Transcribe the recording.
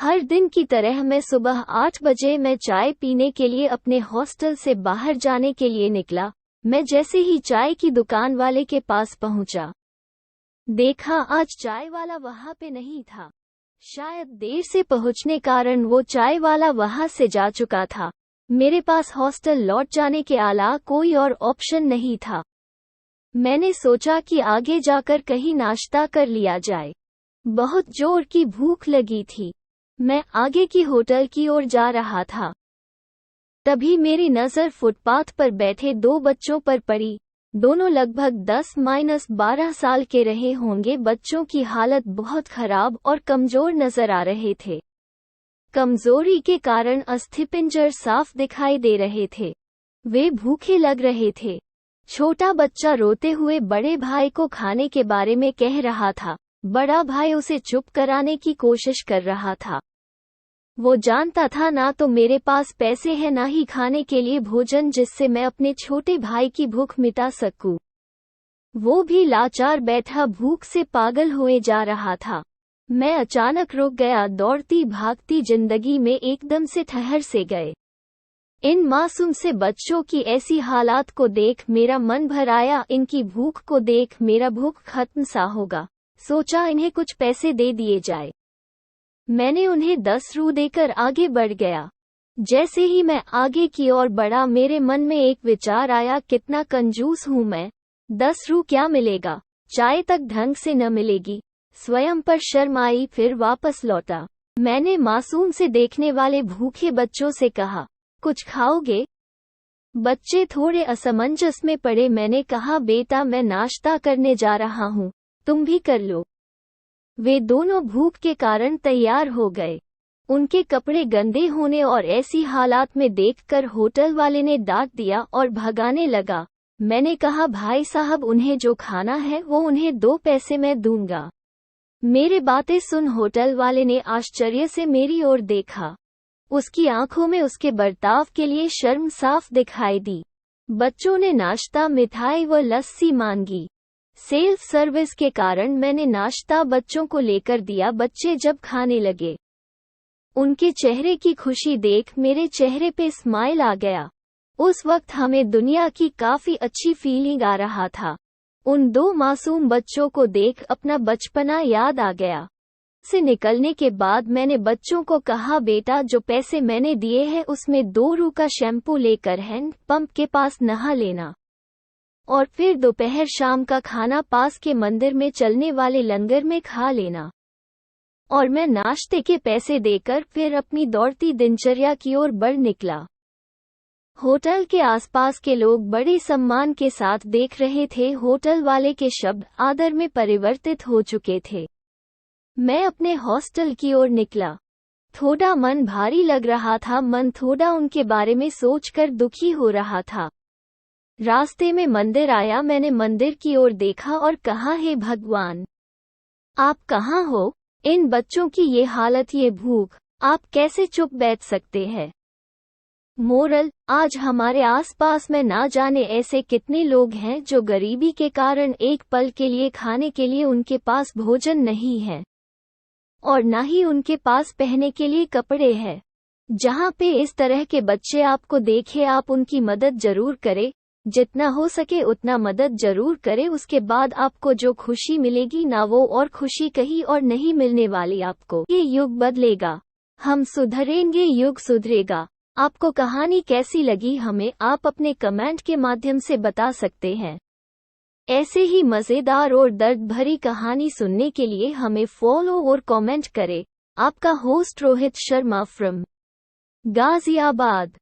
हर दिन की तरह मैं सुबह 8 बजे मैं चाय पीने के लिए अपने हॉस्टल से बाहर जाने के लिए निकला। मैं जैसे ही चाय की दुकान वाले के पास पहुंचा, देखा आज चाय वाला वहां पे नहीं था। शायद देर से पहुंचने कारण वो चाय वाला वहां से जा चुका था। मेरे पास हॉस्टल लौट जाने के अलावा कोई और ऑप्शन नहीं था। मैंने सोचा कि आगे जाकर कहीं नाश्ता कर लिया जाए। बहुत जोर की भूख लगी थी। मैं आगे की होटल की ओर जा रहा था। तभी मेरी नज़र फुटपाथ पर बैठे 2 बच्चों पर पड़ी। दोनों लगभग 10-12 साल के रहे होंगे। बच्चों की हालत बहुत खराब और कमजोर नजर आ रहे थे। कमजोरी के कारण अस्थिपिंजर साफ दिखाई दे रहे थे। वे भूखे लग रहे थे। छोटा बच्चा रोते हुए बड़े भाई को खाने के बारे में कह रहा था। बड़ा भाई उसे चुप कराने की कोशिश कर रहा था। वो जानता था ना तो मेरे पास पैसे हैं ना ही खाने के लिए भोजन जिससे मैं अपने छोटे भाई की भूख मिटा सकूं। वो भी लाचार बैठा भूख से पागल हुए जा रहा था। मैं अचानक रुक गया। दौड़ती भागती जिंदगी में एकदम से ठहर से गए। इन मासूम से बच्चों की ऐसी हालात को देख मेरा मन भर आया। इनकी भूख को देख मेरा भूख खत्म सा होगा। सोचा इन्हें कुछ पैसे दे दिए जाए। मैंने उन्हें 10 रू देकर आगे बढ़ गया। जैसे ही मैं आगे की ओर बढ़ा मेरे मन में एक विचार आया, कितना कंजूस हूँ मैं। 10 रू क्या मिलेगा, चाय तक ढंग से न मिलेगी। स्वयं पर शर्म आई, फिर वापस लौटा। मैंने मासूम से देखने वाले भूखे बच्चों से कहा, कुछ खाओगे? बच्चे थोड़े असमंजस में पड़े। मैंने कहा, बेटा मैं नाश्ता करने जा रहा हूँ, तुम भी कर लो। वे दोनों भूख के कारण तैयार हो गए। उनके कपड़े गंदे होने और ऐसी हालात में देखकर होटल वाले ने डांट दिया और भगाने लगा। मैंने कहा, भाई साहब उन्हें जो खाना है वो उन्हें 2 पैसे मैं दूंगा। मेरे बातें सुन होटल वाले ने आश्चर्य से मेरी ओर देखा। उसकी आंखों में उसके बर्ताव के लिए शर्म साफ दिखाई दी। बच्चों ने नाश्ता, मिठाई व लस्सी मांगी। सेल्फ सर्विस के कारण मैंने नाश्ता बच्चों को लेकर दिया। बच्चे जब खाने लगे, उनके चेहरे की खुशी देख मेरे चेहरे पे स्माइल आ गया। उस वक्त हमें दुनिया की काफी अच्छी फीलिंग आ रहा था। उन 2 मासूम बच्चों को देख अपना बचपना याद आ गया। से निकलने के बाद मैंने बच्चों को कहा, बेटा जो पैसे मैंने दिए हैं उसमें 2 रू का शैम्पू लेकर हैंड पंप के पास नहा लेना और फिर दोपहर शाम का खाना पास के मंदिर में चलने वाले लंगर में खा लेना। और मैं नाश्ते के पैसे देकर फिर अपनी दौड़ती दिनचर्या की ओर बढ़ निकला। होटल के आसपास के लोग बड़े सम्मान के साथ देख रहे थे। होटल वाले के शब्द आदर में परिवर्तित हो चुके थे। मैं अपने हॉस्टल की ओर निकला। थोड़ा मन भारी लग रहा था। मन थोड़ा उनके बारे में सोचकर दुखी हो रहा था। रास्ते में मंदिर आया। मैंने मंदिर की ओर देखा और कहा, हे भगवान, आप कहाँ हो? इन बच्चों की ये हालत, ये भूख, आप कैसे चुप बैठ सकते हैं? मोरल, आज हमारे आसपास में ना जाने ऐसे कितने लोग हैं जो गरीबी के कारण एक पल के लिए खाने के लिए उनके पास भोजन नहीं है और ना ही उनके पास पहनने के लिए कपड़े हैं। जहाँ पे इस तरह के बच्चे आपको देखे, आप उनकी मदद जरूर करें। जितना हो सके उतना मदद जरूर करें। उसके बाद आपको जो खुशी मिलेगी ना वो और खुशी कहीं और नहीं मिलने वाली आपको। ये युग बदलेगा, हम सुधरेंगे, युग सुधरेगा। आपको कहानी कैसी लगी हमें आप अपने कमेंट के माध्यम से बता सकते हैं। ऐसे ही मजेदार और दर्द भरी कहानी सुनने के लिए हमें फॉलो और कमेंट करें। आपका होस्ट रोहित शर्मा फ्रॉम गाजियाबाद।